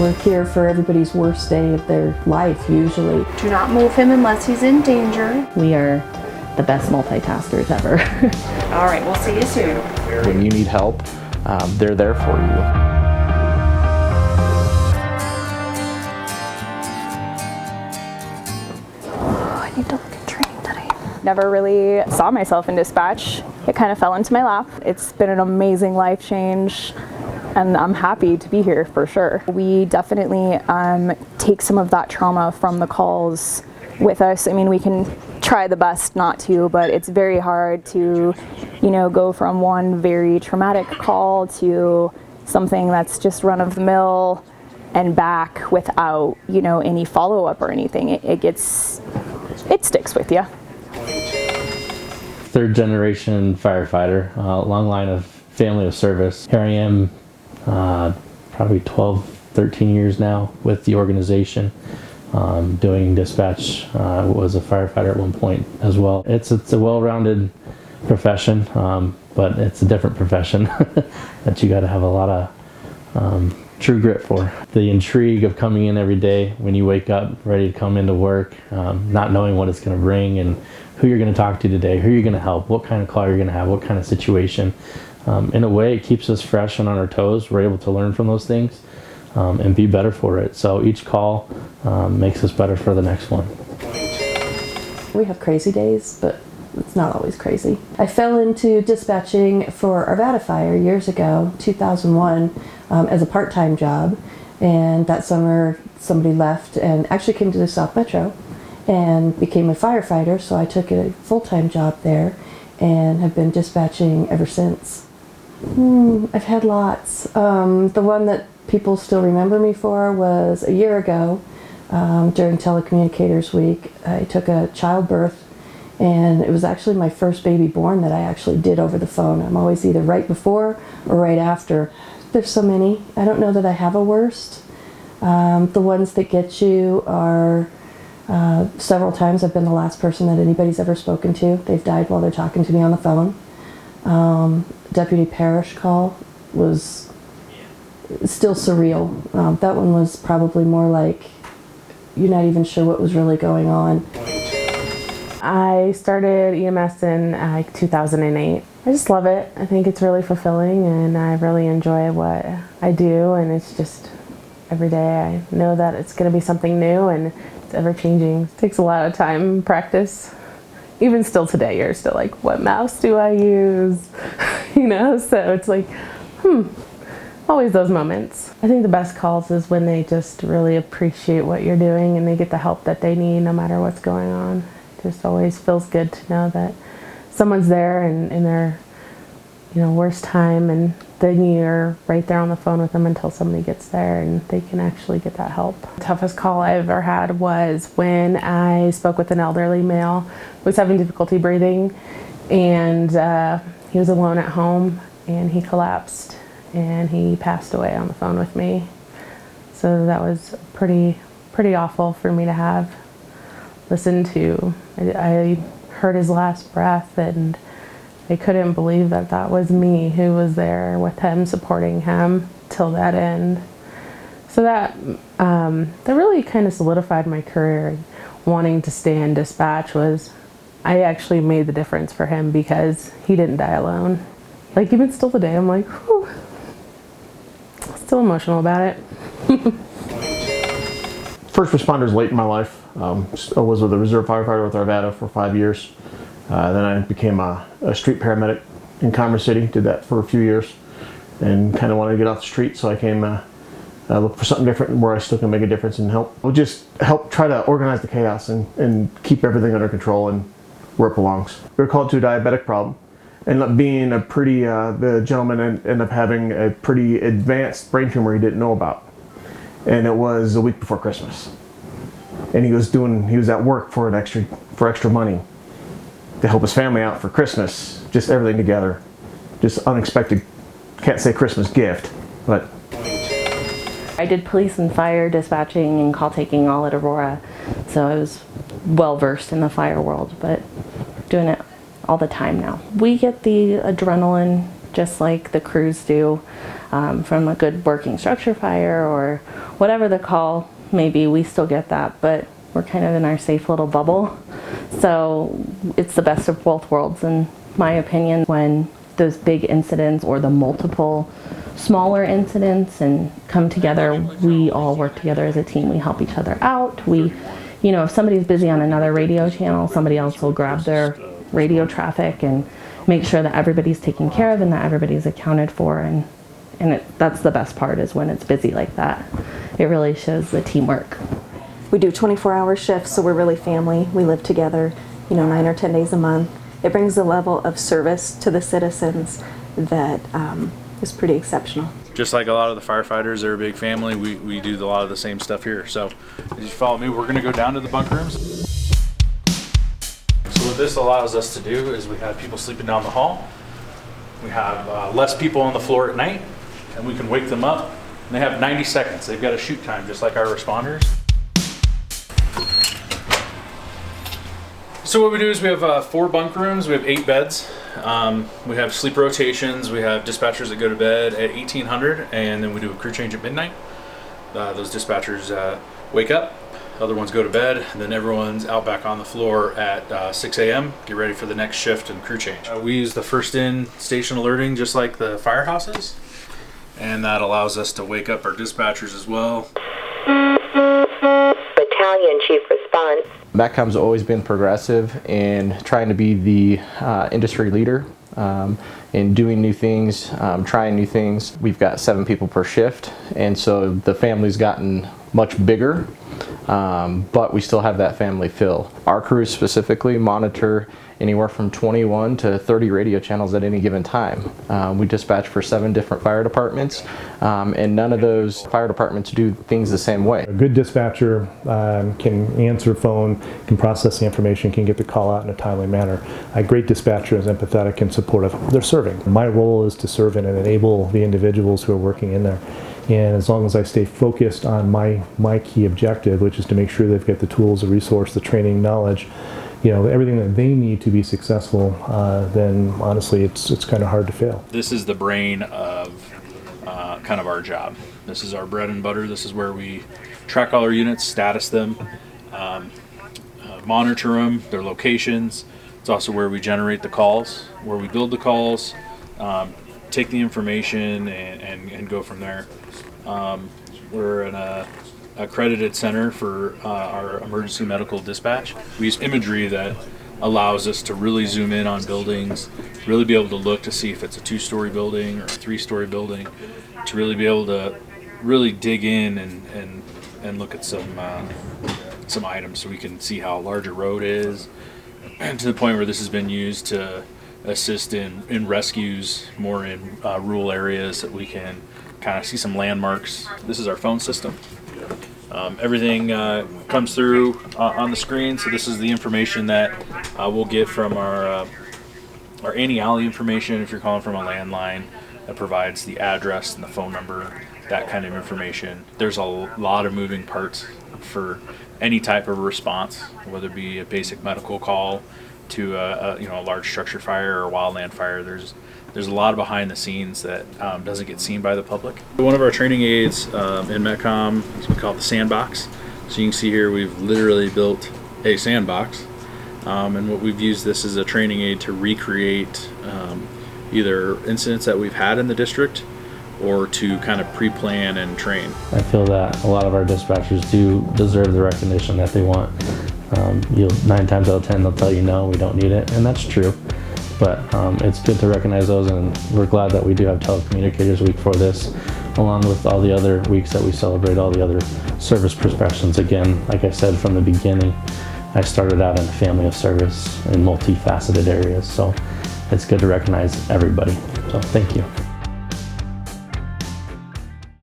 We're here for everybody's worst day of their life, usually. Do not move him unless he's in danger. We are the best multitaskers ever. All right, we'll see you soon. When you need help, they're there for you. I need to look at training today. Never really saw myself in dispatch. It kind of fell into my lap. It's been an amazing life change, and I'm happy to be here for sure. We definitely take some of that trauma from the calls with us. I mean, we can try the best not to, but it's very hard to, go from one very traumatic call to something that's just run of the mill and back without, any follow-up or anything. It sticks with you. Third generation firefighter, long line of family of service. Here I am, probably 12, 13 years now with the organization, doing dispatch. Was a firefighter at one point as well. It's a well-rounded profession, but it's a different profession that you got to have a lot of true grit for. The intrigue of coming in every day when you wake up ready to come into work, not knowing what it's going to bring and who you're going to talk to today, who you're going to help, what kind of call you're going to have, what kind of situation. In a way, it keeps us fresh and on our toes. We're able to learn from those things and be better for it. So each call makes us better for the next one. We have crazy days, but it's not always crazy. I fell into dispatching for Arvada Fire years ago, 2001, as a part-time job. And that summer, somebody left and actually came to the South Metro and became a firefighter, so I took a full-time job there and have been dispatching ever since. I've had lots. The one that people still remember me for was a year ago during Telecommunicators Week. I took a childbirth, and it was actually my first baby born that I actually did over the phone. I'm always either right before or right after. There's so many. I don't know that I have a worst. The ones that get you are several times I've been the last person that anybody's ever spoken to. They've died while they're talking to me on the phone. Deputy Parish call was still surreal. That one was probably more like you're not even sure what was really going on. I started EMS in 2008. I just love it. I think it's really fulfilling, and I really enjoy what I do, and it's just every day I know that it's going to be something new and it's ever changing. It takes a lot of time and practice. Even still today, you're still like, what mouse do I use? So it's like, always those moments. I think the best calls is when they just really appreciate what you're doing and they get the help that they need no matter what's going on. It just always feels good to know that someone's there and in their worst time, and then you're right there on the phone with them until somebody gets there and they can actually get that help. The toughest call I ever had was when I spoke with an elderly male who was having difficulty breathing, and he was alone at home and he collapsed and he passed away on the phone with me. So that was pretty awful for me to have listened to. I heard his last breath, and I couldn't believe that was me who was there with him, supporting him till that end. So that really kind of solidified my career. Wanting to stay in dispatch was, I actually made the difference for him because he didn't die alone. Like, even still today, I'm like, whew, still emotional about it. First responders late in my life. I was with a reserve firefighter with Arvada for 5 years. Then I became a street paramedic in Commerce City, did that for a few years, and kind of wanted to get off the street, so I came look for something different where I still can make a difference and help. We'll just help try to organize the chaos and keep everything under control and where it belongs. We were called to a diabetic problem. Ended up being the gentleman ended up having a pretty advanced brain tumor he didn't know about. And it was a week before Christmas. And he was at work for extra money to help his family out for Christmas. Just everything together. Just unexpected, can't say Christmas gift, but. I did police and fire dispatching and call taking all at Aurora, so I was well versed in the fire world, but doing it all the time now. We get the adrenaline just like the crews do. from a good working structure fire or whatever the call may be, we still get that, but we're kind of in our safe little bubble. So it's the best of both worlds, in my opinion, when those big incidents or the multiple smaller incidents and come together, we all work together as a team. We help each other out. We, you know, if somebody's busy on another radio channel, somebody else will grab their radio traffic and make sure that everybody's taken care of and that everybody's accounted for. And that's the best part, is when it's busy like that. It really shows the teamwork. We do 24-hour shifts, so we're really family. We live together, 9 or 10 days a month. It brings a level of service to the citizens that is pretty exceptional. Just like a lot of the firefighters, they're a big family. We do a lot of the same stuff here. So as you follow me, we're going to go down to the bunk rooms. So what this allows us to do is we have people sleeping down the hall. We have less people on the floor at night, and we can wake them up. And they have 90 seconds. They've got a shoot time, just like our responders. So what we do is we have 4 bunk rooms. We have 8 beds. We have sleep rotations. We have dispatchers that go to bed at 1800, and then we do a crew change at midnight. Those dispatchers wake up, other ones go to bed, and then everyone's out back on the floor at 6 a.m. Get ready for the next shift and crew change. We use the first in station alerting just like the firehouses, and that allows us to wake up our dispatchers as well. Battalion Chief response. MetCom's always been progressive in trying to be the industry leader in doing new things, trying new things. We've got 7 people per shift, and so the family's gotten much bigger, but we still have that family feel. Our crews specifically monitor anywhere from 21 to 30 radio channels at any given time. We dispatch for 7 different fire departments, and none of those fire departments do things the same way. A good dispatcher can answer phone, can process the information, can get the call out in a timely manner. A great dispatcher is empathetic and supportive. They're serving. My role is to serve and enable the individuals who are working in there. And as long as I stay focused on my key objective, which is to make sure they've got the tools, the resource, the training, knowledge, everything that they need to be successful, then honestly it's kind of hard to fail. This is the brain of kind of our job. This is our bread and butter. This is where we track all our units, status them, monitor them, their locations. It's also where we generate the calls, where we build the calls, take the information and go from there. We're an accredited center for our emergency medical dispatch. We use imagery that allows us to really zoom in on buildings, really be able to look to see if it's a 2-story building or a 3-story building, to really be able to really dig in and look at some items so we can see how large a road is, and to the point where this has been used to assist in rescues more in rural areas, that we can kind of see some landmarks. This is our phone system. Everything comes through on the screen, so this is the information that we'll get from our any-alley information. If you're calling from a landline, that provides the address and the phone number, that kind of information. There's a lot of moving parts for any type of response, whether it be a basic medical call to a large structure fire or wildland fire. There's a lot behind the scenes that doesn't get seen by the public. One of our training aids in MetCom is we call it the sandbox. So you can see here we've literally built a sandbox, and what we've used this as a training aid to recreate either incidents that we've had in the district or to kind of pre-plan and train. I feel that a lot of our dispatchers do deserve the recognition that they want. 9 times out of 10 they'll tell you no, we don't need it, and that's true. But it's good to recognize those, and we're glad that we do have Telecommunicators Week for this, along with all the other weeks that we celebrate all the other service professions. Again, like I said from the beginning, I started out in a family of service in multifaceted areas, so it's good to recognize everybody. So thank you.